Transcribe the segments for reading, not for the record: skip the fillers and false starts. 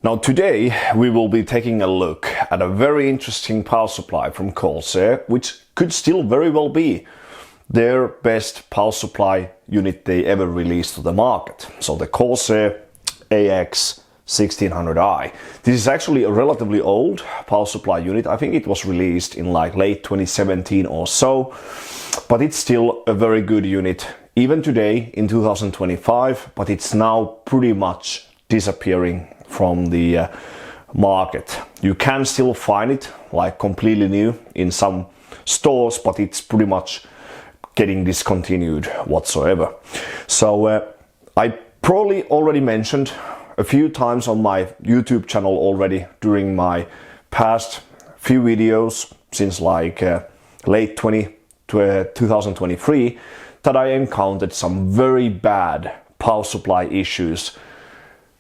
Now today we will be taking a look at a very interesting power supply from Corsair, which could still very well be their best power supply unit they ever released to the market. So the Corsair AX1600i. This is actually a relatively old power supply unit. I think it was released in like late 2017 or so, but it's still a very good unit even today in 2025, but it's now pretty much disappearing from the market. You can still find it like completely new in some stores, but it's pretty much getting discontinued whatsoever. So I probably already mentioned a few times on my YouTube channel already during my past few videos since like late 2023 that I encountered some very bad power supply issues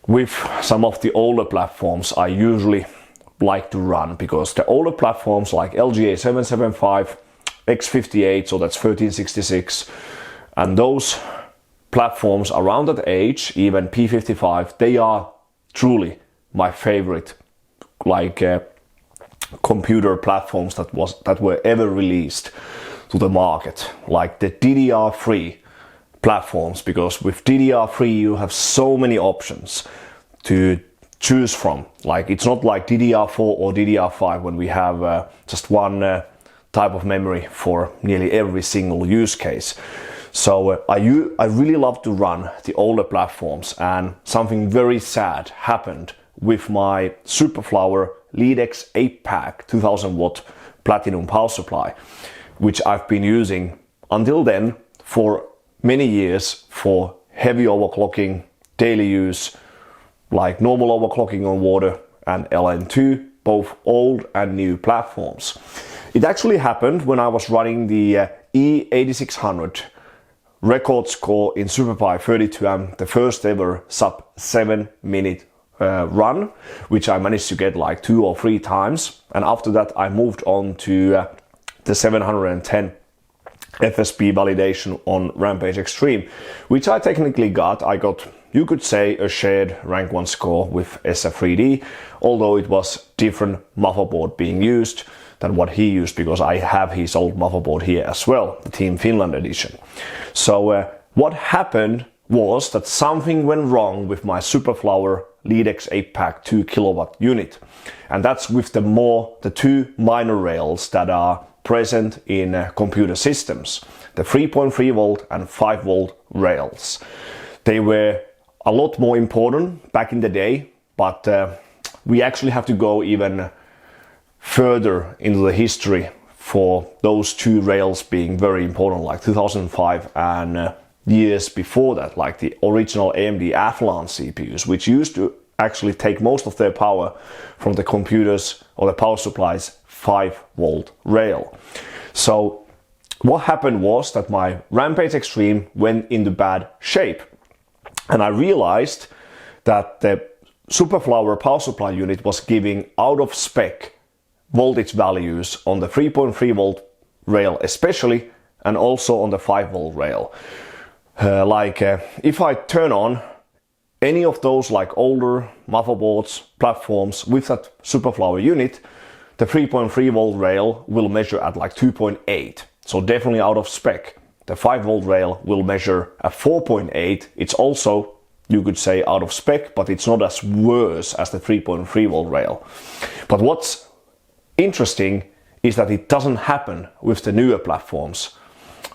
with some of the older platforms I usually like to run, because the older platforms like LG A775, X58, so that's 1366, and those platforms around that age, even P55, they are truly my favorite like computer platforms that were ever released to the market, like the DDR3 platforms, because with DDR3 you have so many options to choose from. Like it's not like DDR4 or DDR5 when we have just one type of memory for nearly every single use case. So I really love to run the older platforms, and something very sad happened with my Super Flower Leadex 8-pack 2000 watt platinum power supply, which I've been using until then for many years for heavy overclocking, daily use, like normal overclocking on water and LN2, both old and new platforms. It actually happened when I was running the E8600 record score in SuperPi 32M, the first ever sub 7-minute run, which I managed to get like 2 or 3 times. And after that I moved on to the 710 FSP validation on Rampage Extreme, which I technically got. I got, you could say, a shared rank 1 score with SF3D, although it was different motherboard being used than what he used, because I have his old motherboard here as well, the Team Finland edition. So what happened was that something went wrong with my Super Flower Leadex 8-pack 2 kilowatt unit, and that's with the 2 minor rails that are present in computer systems, the 3.3 volt and 5 volt rails. They were a lot more important back in the day, but we actually have to go even further into the history for those 2 rails being very important, like 2005 and years before that, like the original AMD Athlon CPUs, which used to actually take most of their power from the computers or the power supplies 5 volt rail. So what happened was that my Rampage Extreme went into bad shape, and I realized that the Super Flower power supply unit was giving out of spec voltage values on the 3.3 volt rail especially, and also on the 5 volt rail. If I turn on any of those like older motherboards platforms with that Super Flower unit, the 3.3 volt rail will measure at like 2.8, so definitely out of spec. The 5 volt rail will measure at 4.8. It's also, you could say, out of spec, but it's not as worse as the 3.3 volt rail. But what's interesting is that it doesn't happen with the newer platforms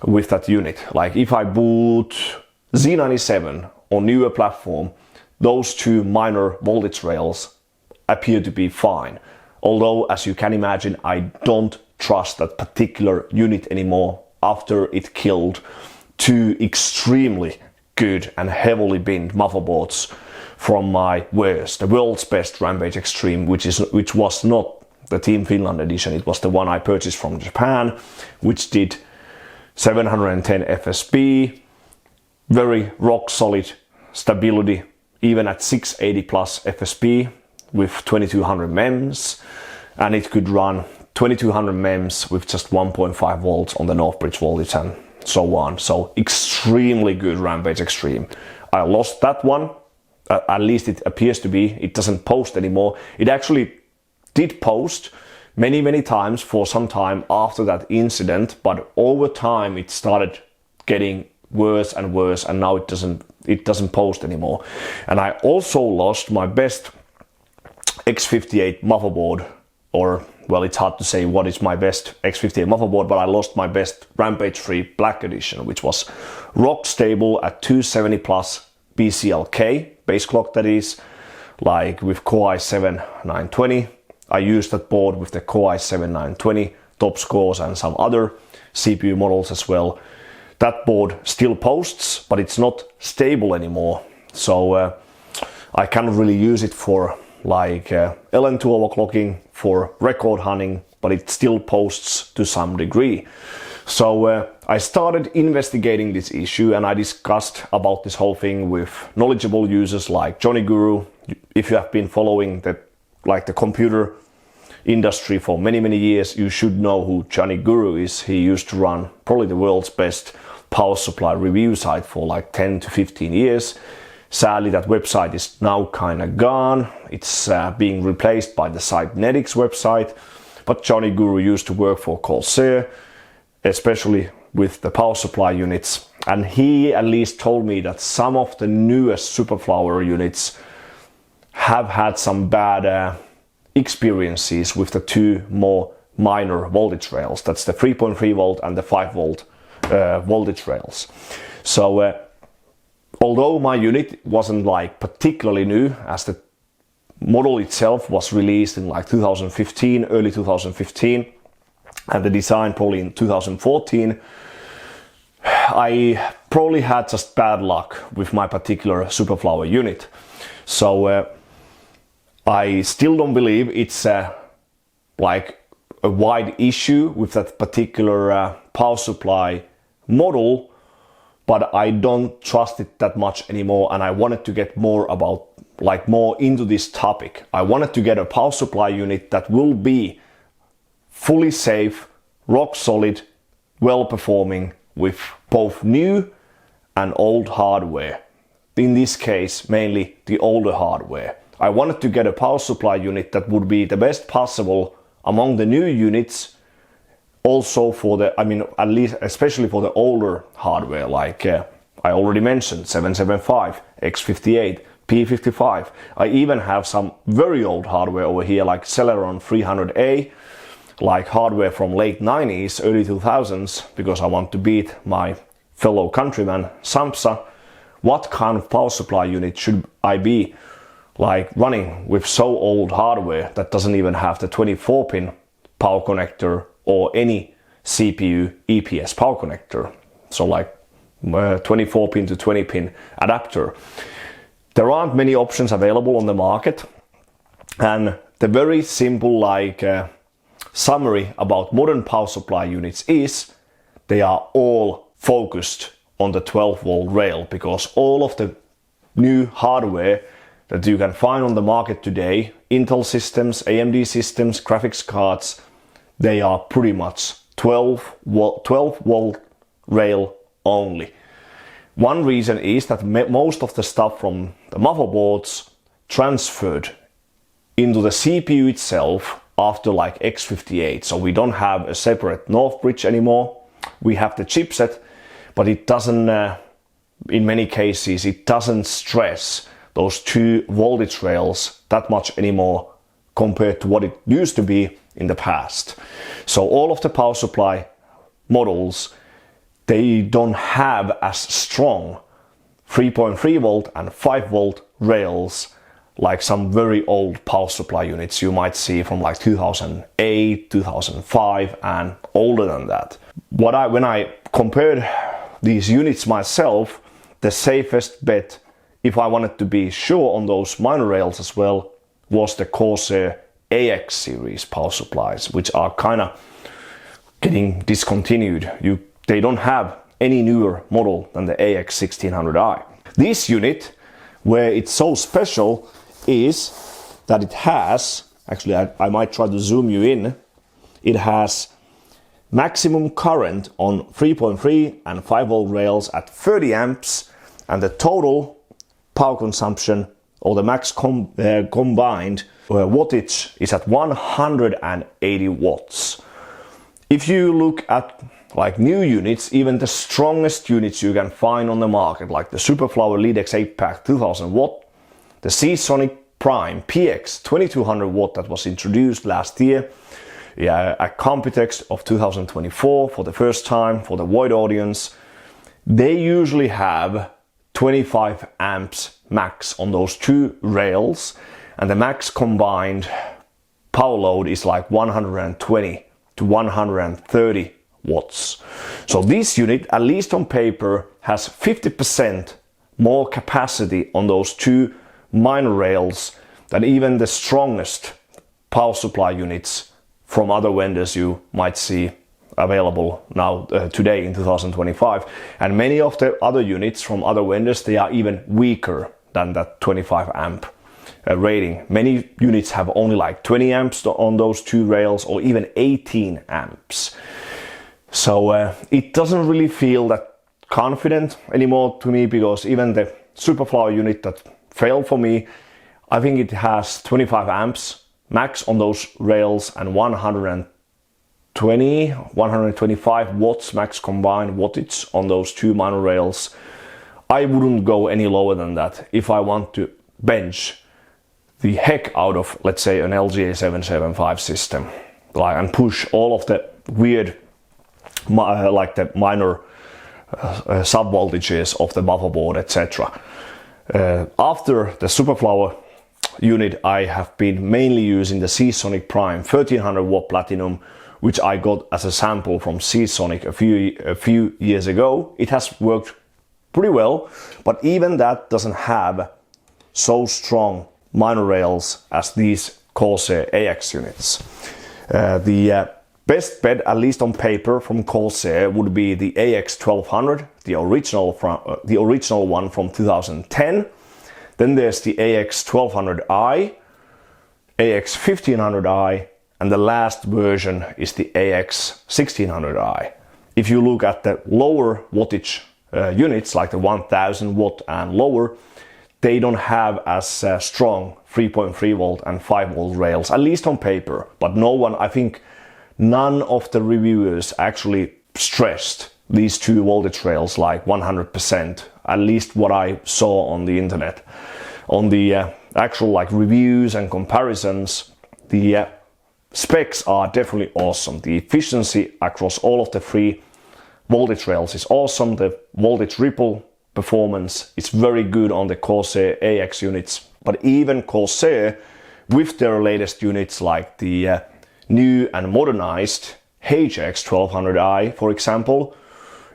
with that unit. Like if I boot Z97 on newer platform, those 2 minor voltage rails appear to be fine. Although, as you can imagine, I don't trust that particular unit anymore after it killed 2 extremely good and heavily binned motherboards from my worst, the world's best Rampage Extreme, which was not the Team Finland edition. It was the one I purchased from Japan, which did 710 FSP, very rock solid stability, even at 680 plus FSP with 2200 MEMS, and it could run 2200 MEMS with just 1.5 volts on the North Bridge voltage and so on. So extremely good Rampage Extreme. I lost that one at least it appears to be. It doesn't post anymore. It actually did post many times for some time after that incident, but over time it started getting worse and worse, and now it doesn't post anymore. And I also lost my best X58 motherboard, or well, it's hard to say what is my best X58 motherboard, but I lost my best Rampage 3 Black Edition, which was rock stable at 270 plus BCLK, base clock that is, like with Core i7-920. I used that board with the Core i7-920 top scores and some other CPU models as well. That board still posts, but it's not stable anymore. So I cannot really use it for like LN2 overclocking, for record hunting, but it still posts to some degree. So I started investigating this issue, and I discussed about this whole thing with knowledgeable users like Johnny Guru. If you have been following the computer industry for many years, you should know who Johnny Guru is. He used to run probably the world's best power supply review site for like 10 to 15 years. Sadly, that website is now kind of gone. It's being replaced by the Cybernetics website. But Johnny Guru used to work for Corsair, especially with the power supply units. And he at least told me that some of the newest Super Flower units have had some bad experiences with the two more minor voltage rails. That's the 3.3 volt and the 5 volt voltage rails. So although my unit wasn't like particularly new, as the model itself was released in like 2015, early 2015, and the design probably in 2014, I probably had just bad luck with my particular Super Flower unit. So I still don't believe it's like a wide issue with that particular power supply model, but I don't trust it that much anymore, and I wanted to get more into this topic. I wanted to get a power supply unit that will be fully safe, rock solid, well performing with both new and old hardware. In this case, mainly the older hardware. I wanted to get a power supply unit that would be the best possible among the new units, also for the, at least especially for the older hardware, like I already mentioned, 775, X58, P55. I even have some very old hardware over here, like Celeron 300A, like hardware from late 90s, early 2000s, because I want to beat my fellow countryman Samsa. What kind of power supply unit should I be like running with so old hardware that doesn't even have the 24-pin power connector or any CPU EPS power connector? So like 24-pin to 20-pin adapter. There aren't many options available on the market, and the very simple summary about modern power supply units is they are all focused on the 12 volt rail, because all of the new hardware that you can find on the market today, Intel systems, AMD systems, graphics cards, they are pretty much 12 volt rail only. One reason is that most of the stuff from the motherboards transferred into the CPU itself after like X58. So we don't have a separate North bridge anymore. We have the chipset, but it doesn't, in many cases, it doesn't stress those two voltage rails that much anymore compared to what it used to be in the past. So all of the power supply models, they don't have as strong 3.3 volt and 5 volt rails like some very old power supply units you might see from like 2008, 2005 and older than that. When I compared these units myself, the safest bet, if I wanted to be sure on those minor rails as well, was the Corsair AX series power supplies, which are kind of getting discontinued. They don't have any newer model than the AX1600i. This unit, where it's so special, is that it has, actually I might try to zoom you in, it has maximum current on 3.3 and 5 volt rails at 30 amps, and the total power consumption or the max combined wattage is at 180 watts. If you look at like new units, even the strongest units you can find on the market, like the Super Flower Leadex 8-pack 2000 watt, the Seasonic Prime PX 2200 watt that was introduced last year, a Compitex of 2024 for the first time for the wide audience, they usually have 25 amps max on those two rails, and the max combined power load is like 120 to 130 watts. So this unit, at least on paper, has 50% more capacity on those two minor rails than even the strongest power supply units from other vendors you might see available now today in 2025. And many of the other units from other vendors, they are even weaker than that 25 amp rating. Many units have only like 20 amps on those two rails, or even 18 amps. So it doesn't really feel that confident anymore to me, because even the Super Flower unit that failed for me, I think it has 25 amps max on those rails and 125 watts max combined wattage on those two minor rails. I wouldn't go any lower than that if I want to bench the heck out of, let's say, an LGA 775 system, like, and push all of the weird like the minor sub voltages of the motherboard, etc. After the Super Flower unit, I have been mainly using the Seasonic Prime 1300 watt Platinum, which I got as a sample from Seasonic a few years ago. It has worked pretty well, but even that doesn't have so strong minor rails as these Corsair AX units. The best bet, at least on paper, from Corsair would be the AX1200, the original one from 2010. Then there's the AX1200i, AX1500i, and the last version is the AX1600i. If you look at the lower wattage units, like the 1000 watt and lower, they don't have as strong 3.3 volt and 5 volt rails, at least on paper. But no one, I think none of the reviewers actually stressed these two voltage rails like 100%, at least what I saw on the internet. On the actual like reviews and comparisons, the specs are definitely awesome. The efficiency across all of the three voltage rails is awesome. The voltage ripple performance is very good on the Corsair AX units. But even Corsair, with their latest units like the new and modernized HX1200i, for example,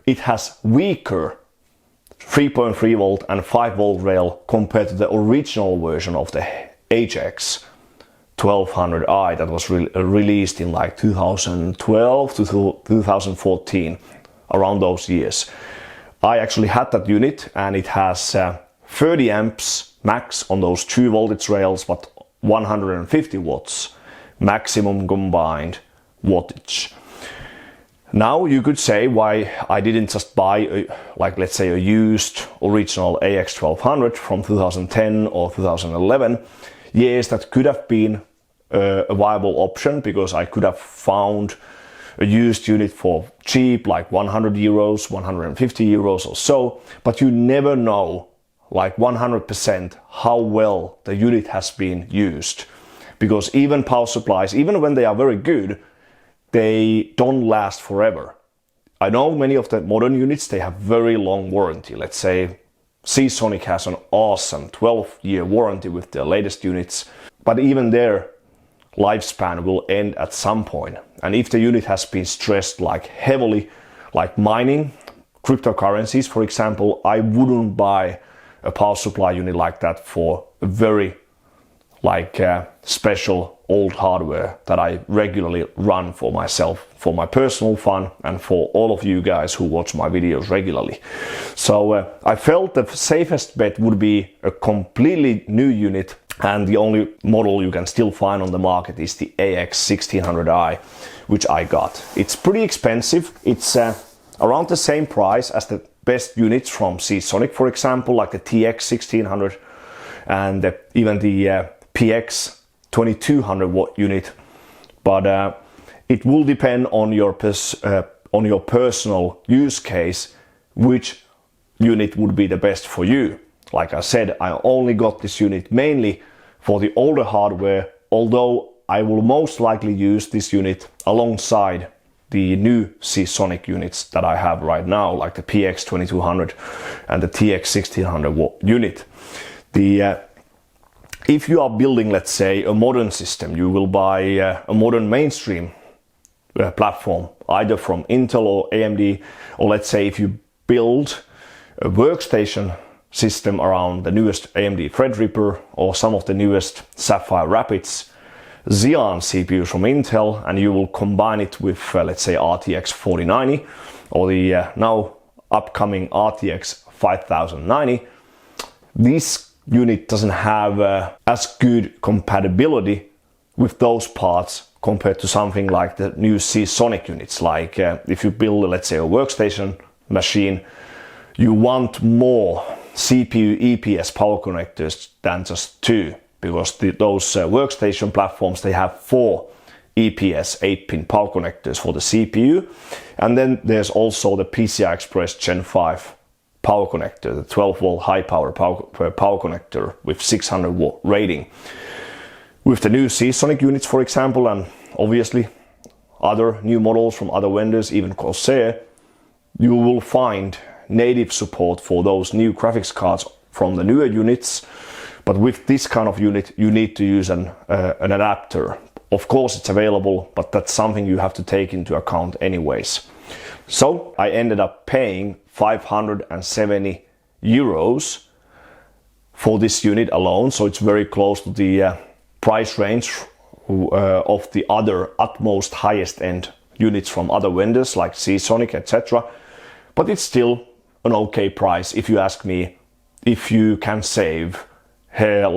it has weaker 3.3 volt and 5 volt rail compared to the original version of the HX1200i that was released in like 2012 to 2014, around those years. I actually had that unit, and it has 30 amps max on those two voltage rails, but 150 watts maximum combined wattage. Now you could say why I didn't just buy let's say a used original AX1200 from 2010 or 2011. Yes, that could have been a viable option, because I could have found a used unit for cheap, like 100 euros, 150 euros or so, but you never know like 100% how well the unit has been used, because even power supplies, even when they are very good, they don't last forever. I know many of the modern units, they have very long warranty. Let's say Seasonic has an awesome 12-year warranty with their latest units, but even their lifespan will end at some point. And if the unit has been stressed like heavily, like mining, cryptocurrencies for example, I wouldn't buy a power supply unit like that for a very special old hardware that I regularly run for myself, for my personal fun, and for all of you guys who watch my videos regularly. So I felt the safest bet would be a completely new unit, and the only model you can still find on the market is the AX1600i, which I got. It's pretty expensive. It's around the same price as the best units from Seasonic, for example, like the TX1600 and even the PX 2200 watt unit. But it will depend on your personal use case which unit would be the best for you. Like I said, I only got this unit mainly for the older hardware, although I will most likely use this unit alongside the new Seasonic units that I have right now, like the PX 2200 and the TX 1600 watt unit. If you are building, let's say, a modern system, you will buy a modern mainstream platform, either from Intel or AMD, or let's say if you build a workstation system around the newest AMD Threadripper or some of the newest Sapphire Rapids Xeon CPUs from Intel, and you will combine it with let's say RTX 4090 or the now upcoming RTX 5090, this unit doesn't have as good compatibility with those parts compared to something like the new Seasonic units. Like if you build, let's say, a workstation machine, you want more CPU EPS power connectors than just 2, because those workstation platforms, they have 4 EPS 8-pin power connectors for the CPU, and then there's also the PCI Express Gen 5 power connector, the 12 volt high power connector with 600 watt rating. With the new Seasonic units, for example, and obviously other new models from other vendors, even Corsair, you will find native support for those new graphics cards from the newer units. But with this kind of unit, you need to use an adapter. Of course, it's available, but that's something you have to take into account anyways. So I ended up paying 570 euros for this unit alone. So it's very close to the price range of the other utmost highest end units from other vendors like Seasonic, etc. But it's still an okay price if you ask me, if you can save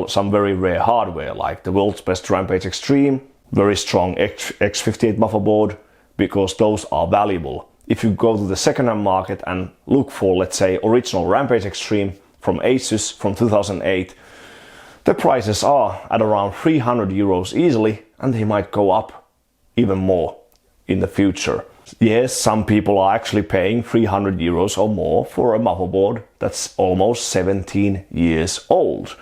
some very rare hardware like the world's best Rampage Extreme, very strong X58 motherboard, because those are valuable. If you go to the second-hand market and look for, let's say, original Rampage Extreme from Asus from 2008, the prices are at around 300 euros easily, and they might go up even more in the future. Yes, some people are actually paying 300 euros or more for a motherboard that's almost 17 years old.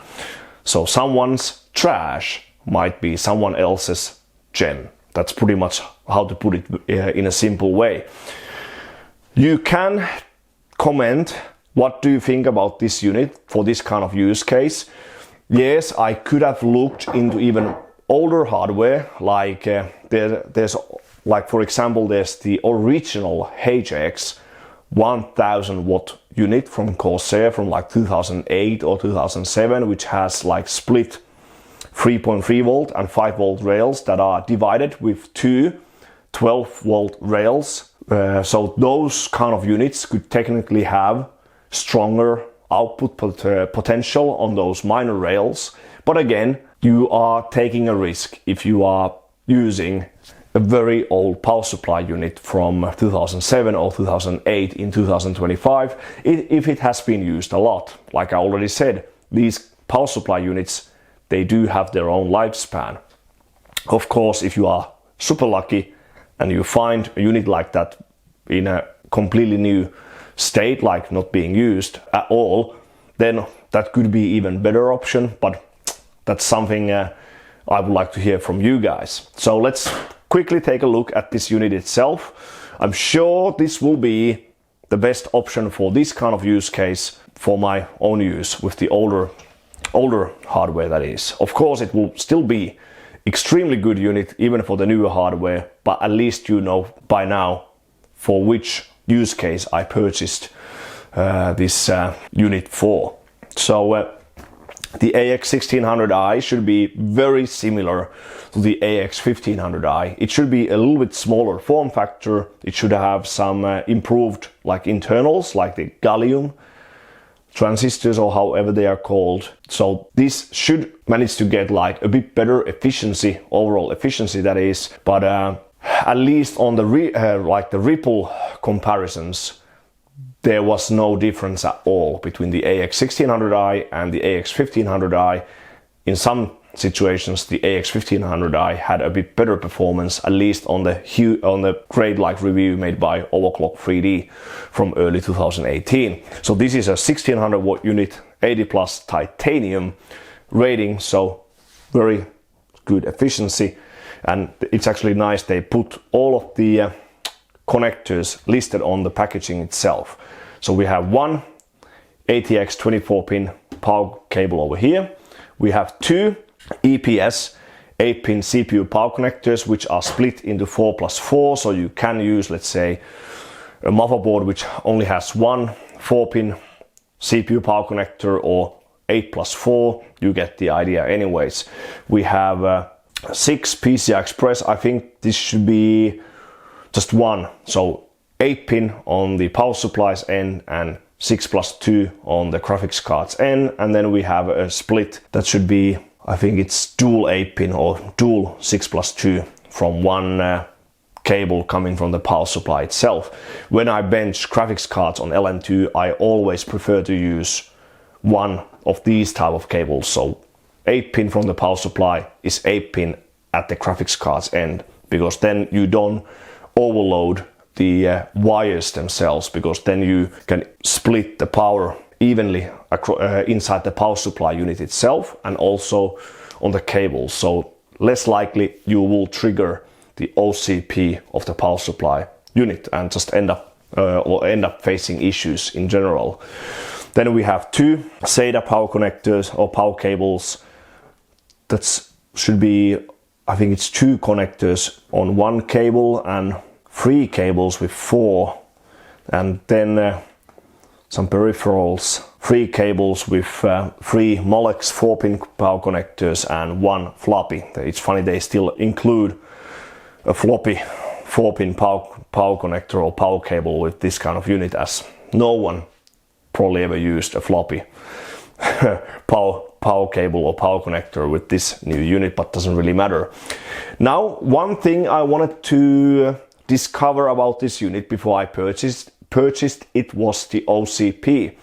So someone's trash might be someone else's gem. That's pretty much how to put it in a simple way. You can comment, what do you think about this unit for this kind of use case? Yes, I could have looked into even older hardware, like there's like, for example, there's the original HX 1000 watt unit from Corsair from like 2008 or 2007, which has like split 3.3 volt and 5 volt rails that are divided with 2 12 volt rails. So those kind of units could technically have stronger output potential on those minor rails. But again, you are taking a risk if you are using a very old power supply unit from 2007 or 2008 in 2025, if it has been used a lot. Like I already said, these power supply units, they do have their own lifespan. Of course, if you are super lucky and you find a unit like that in a completely new state, like not being used at all, then that could be even better option, but that's something I would like to hear from you guys. So let's quickly take a look at this unit itself. I'm sure this will be the best option for this kind of use case for my own use with the older hardware, that is. Of course, it will still be extremely good unit even for the newer hardware, but at least you know by now for which use case I purchased this unit for. So the AX1600i should be very similar to the AX1500i. It should be a little bit smaller form factor. It should have some improved like internals, like the gallium transistors or however they are called. So this should manage to get like a bit better efficiency, overall efficiency that is. But at least on the like the ripple comparisons, there was no difference at all between the AX1600i and the AX1500i. In some situations, the AX1500i had a bit better performance, at least on the grade-like review made by Overclock 3D from early 2018. So this is a 1600 watt unit, 80 plus titanium rating, so very good efficiency. And it's actually nice they put all of the connectors listed on the packaging itself. So we have one ATX 24-pin power cable over here. We have two EPS 8-pin CPU power connectors, which are split into 4+4, so you can use, let's say, a motherboard which only has one 4-pin CPU power connector, or 8+4. You get the idea anyways. We have 6 PCI Express. I think this should be just one, so 8-pin on the power supplies end and 6+2 on the graphics cards end. And then we have a split that should be, I think it's dual 8-pin or dual 6+2 from one cable coming from the power supply itself. When I bench graphics cards on LN2, I always prefer to use one of these type of cables. So 8-pin from the power supply is 8-pin at the graphics cards end, because then you don't overload the wires themselves, because then you can split the power evenly inside the power supply unit itself and also on the cables. So less likely you will trigger the OCP of the power supply unit and just end up facing issues in general. Then we have two SATA power connectors or power cables. That should be, I think it's 2 connectors on one cable and 3 cables with 4, and then some peripherals, 3 cables with 3 Molex 4-pin power connectors and 1 floppy. It's funny they still include a floppy 4-pin power connector or power cable with this kind of unit, as no one probably ever used a floppy power cable or power connector with this new unit, but doesn't really matter. Now, one thing I wanted to discover about this unit before I purchased it was the OCP.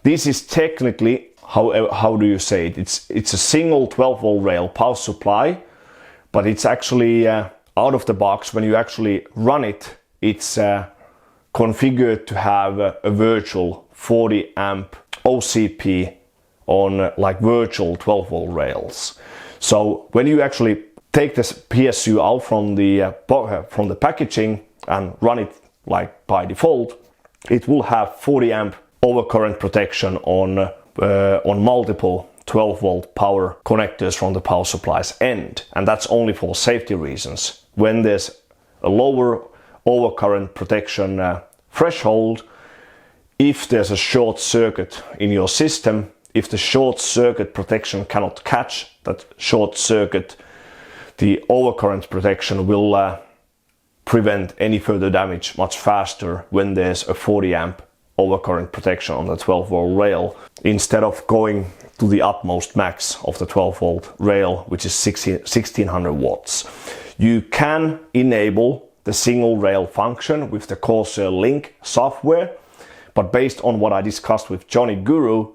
This is technically, how do you say it? It's a single 12-volt rail power supply, but it's actually out of the box. When you actually run it, it's configured to have a virtual 40 amp OCP on like virtual 12-volt rails. So when you actually take this PSU out from the packaging and run it like by default, it will have 40 amp overcurrent protection on multiple 12-volt power connectors from the power supply's end, and that's only for safety reasons. When there's a lower overcurrent protection threshold, if there's a short circuit in your system, if the short circuit protection cannot catch that short circuit, the overcurrent protection will prevent any further damage much faster when there's a 40 amp overcurrent protection on the 12-volt rail, instead of going to the utmost max of the 12-volt rail, which is 1600 watts. You can enable the single rail function with the Corsair Link software, but based on what I discussed with Johnny Guru,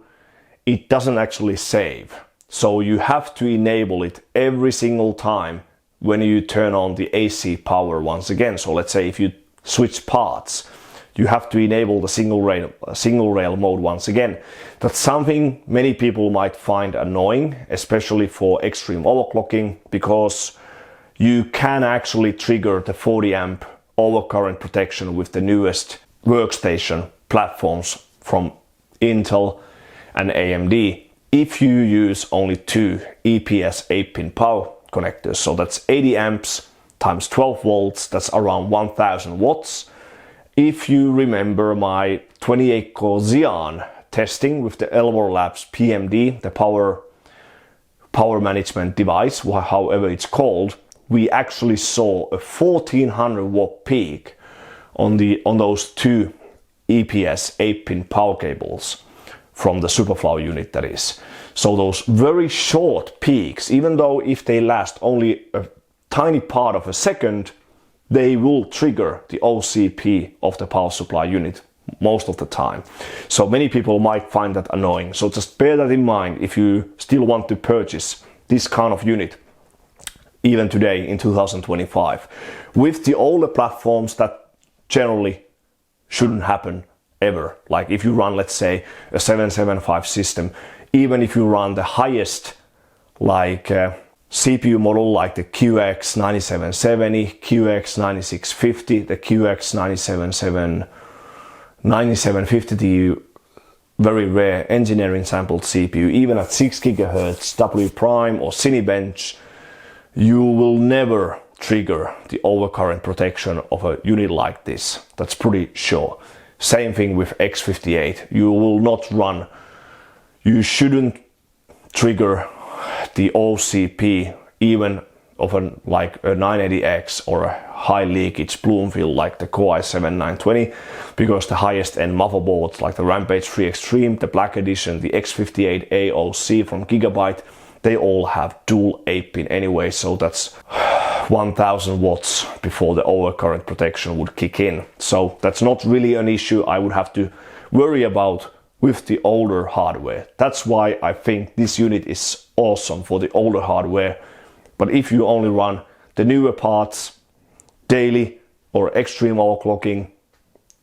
it doesn't actually save. So you have to enable it every single time when you turn on the AC power once again. So let's say if you switch parts, you have to enable the single rail mode once again. That's something many people might find annoying, especially for extreme overclocking, because you can actually trigger the 40 amp overcurrent protection with the newest workstation platforms from Intel and AMD if you use only 2 EPS 8-pin power connectors. So that's 80 amps times 12 volts, that's around 1000 watts. If you remember my 28-core Xeon testing with the Elmore Labs PMD, the power management device, however it's called, we actually saw a 1400 watt peak on those 2 EPS 8-pin power cables from the Super Flower unit, that is. So those very short peaks, even though if they last only a tiny part of a second, they will trigger the OCP of the power supply unit most of the time. So many people might find that annoying. So just bear that in mind if you still want to purchase this kind of unit, even today in 2025. With the older platforms, that generally shouldn't happen ever. Like if you run, let's say, a 775 system, even if you run the highest like CPU model like the QX9770, QX9650, the QX9750, the very rare engineering sampled CPU, even at 6 GHz, W prime or Cinebench, you will never trigger the overcurrent protection of a unit like this. That's pretty sure. Same thing with X58. You will not run, you shouldn't trigger the OCP even of like a 980X or a high leakage Bloomfield like the Core i7-920, because the highest end motherboards like the Rampage 3 Extreme, the Black Edition, the X58 AOC from Gigabyte, they all have dual 8-pin anyway, so that's 1000 watts before the overcurrent protection would kick in. So that's not really an issue I would have to worry about with the older hardware. That's why I think this unit is awesome for the older hardware. But if you only run the newer parts daily or extreme overclocking,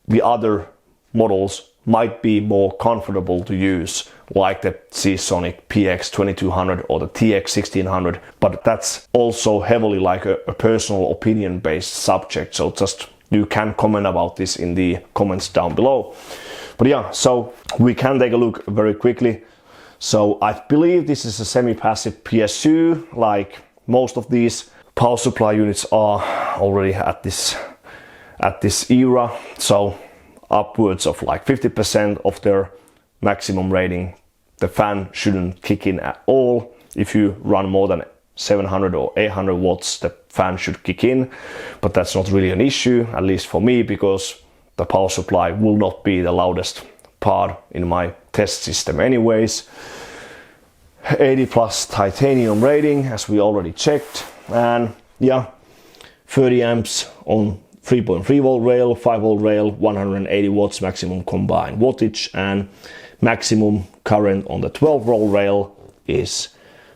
the other models might be more comfortable to use, like the Seasonic PX2200 or the TX1600, but that's also heavily like a personal opinion based subject, so just you can comment about this in the comments down below. But yeah, so we can take a look very quickly. So I believe this is a semi-passive PSU, like most of these power supply units are already at this era. So upwards of like 50% of their maximum rating, the fan shouldn't kick in at all. If you run more than 700 or 800 watts, the fan should kick in, but that's not really an issue, at least for me, because the power supply will not be the loudest part in my test system anyways. 80 plus titanium rating, as we already checked, and yeah, 30 amps on 3.3 volt rail, 5 volt rail, 180 watts maximum combined wattage, and maximum current on the 12 volt rail is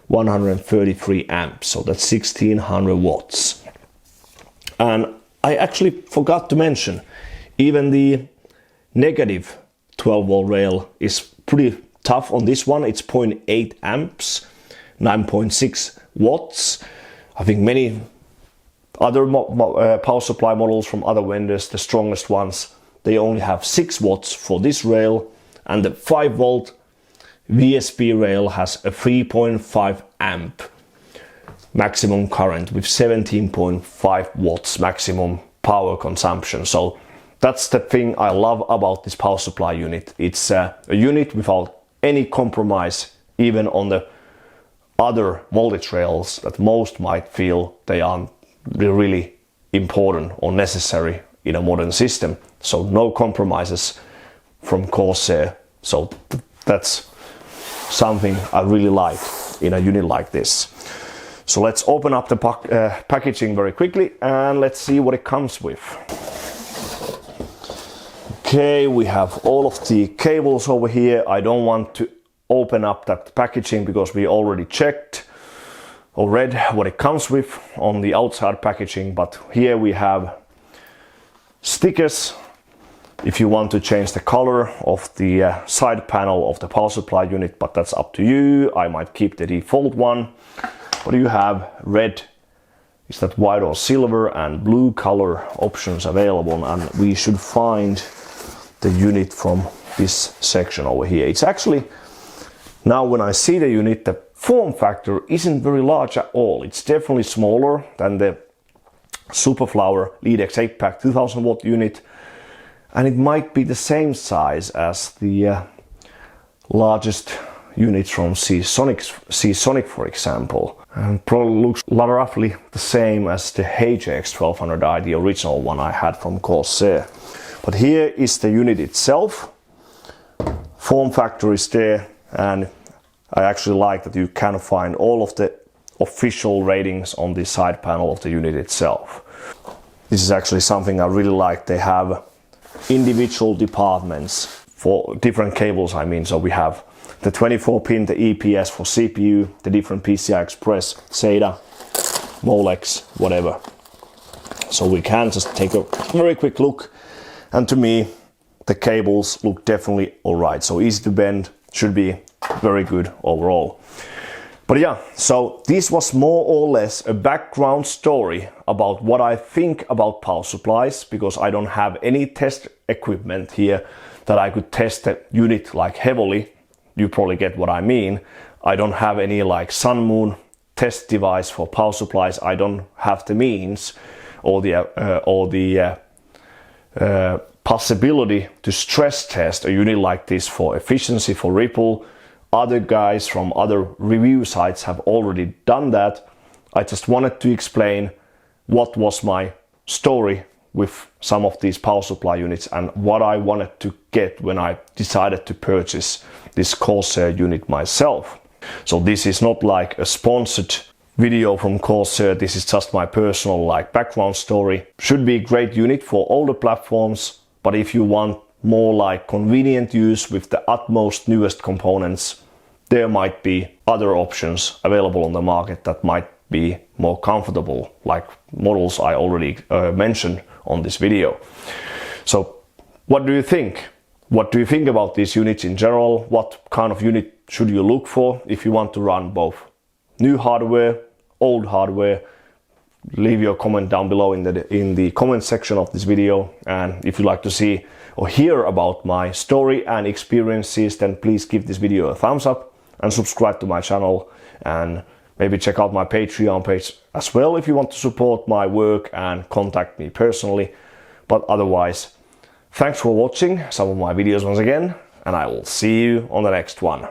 133 amps, so that's 1600 watts. And I actually forgot to mention, even the negative 12 volt rail is pretty tough on this one. It's 0.8 amps, 9.6 watts. I think many other power supply models from other vendors, the strongest ones, they only have 6 watts for this rail, and the 5 volt VSP rail has a 3.5 amp maximum current with 17.5 watts maximum power consumption. So that's the thing I love about this power supply unit. It's a unit without any compromise, even on the other voltage rails that most might feel they are really important or necessary in a modern system. So no compromises from Corsair. So that's something I really like in a unit like this. So let's open up the packaging very quickly and let's see what it comes with. Okay, we have all of the cables over here. I don't want to open up that packaging because we already checked or read what it comes with on the outside packaging, but here we have stickers if you want to change the color of the side panel of the power supply unit, but that's up to you. I might keep the default one, but you have red, is that white or silver, and blue color options available, and we should find the unit from this section over here. It's actually, now when I see the unit, the form factor isn't very large at all. It's definitely smaller than the Super Flower Leadex 8-pack 2000 watt unit, and it might be the same size as the largest units from Seasonic, for example, and probably looks roughly the same as the AX1600i, the original one I had from Corsair. But here is the unit itself. Form factor is there, and I actually like that you can find all of the official ratings on the side panel of the unit itself. This is actually something I really like. They have individual departments for different cables, I mean. So we have the 24 pin, the EPS for CPU, the different PCI Express, SATA, Molex, whatever. So we can just take a very quick look, and to me the cables look definitely alright. So easy to bend, should be very good overall. But yeah, so this was more or less a background story about what I think about power supplies, because I don't have any test equipment here that I could test the unit like heavily. You probably get what I mean. I don't have any like sun moon test device for power supplies. I don't have the means or the possibility to stress test a unit like this for efficiency, for ripple. Other guys from other review sites have already done that. I just wanted to explain what was my story with some of these power supply units and what I wanted to get when I decided to purchase this Corsair unit myself. So this is not like a sponsored video from Corsair. This is just my personal like background story. Should be a great unit for older platforms, but if you want more like convenient use with the utmost newest components, there might be other options available on the market that might be more comfortable, like models I already mentioned on this video. So what do you think? What do you think about these units in general? What kind of unit should you look for if you want to run both new hardware, old hardware? Leave your comment down below in the comment section of this video. And if you'd like to see or hear about my story and experiences, then please give this video a thumbs up and subscribe to my channel, and maybe check out my Patreon page as well if you want to support my work and contact me personally. But otherwise, thanks for watching some of my videos once again, and I will see you on the next one.